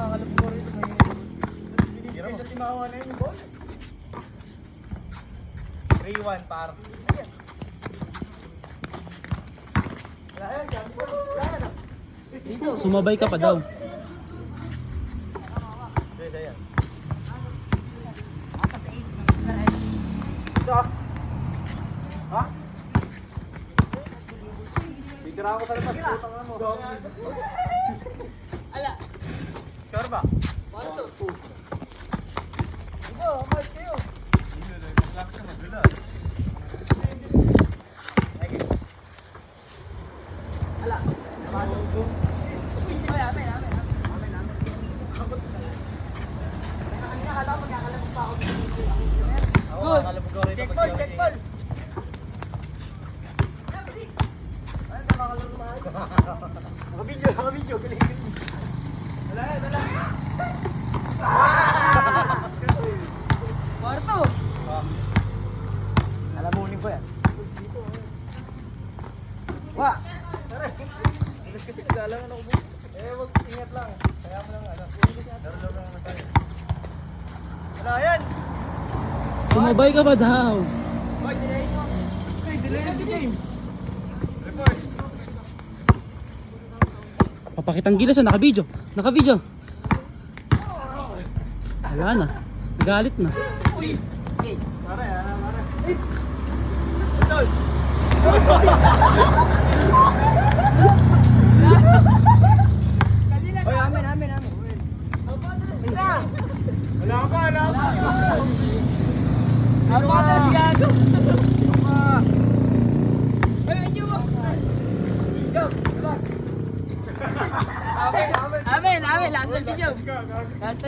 nakakalap ko rin. May special team ako na yun yung ball. 3-1 par. Wala yan, wala yan. Sumabay ka pa daw. Pwede yan. Ha? Bigara ako sa labas. Putang mo. Ala. Score ba? 1-2. Ito, mark kayo. Ala. Ay, amin. Good. Check ball, check ball. Naka-video. Galing. Wala yan. Kwarto. Alamunin ko yan. Wa. Ilas kasi nag-aalangan ako bukas. Wag ingat lang. Kaya mo lang Laro lang naman tayo. Wala yan. Sumabay ka pa daw. Hoy, delay mo. Hoy, delay na si game. Report. Papakitang gilas na, naka-video. Naka-video. Wala na. Nagalit na. Mare. Idol. Kanina Hoy, amin. Wala ka. Ang patas gago. Ay, medyo mo. Amin. Last time video. Last time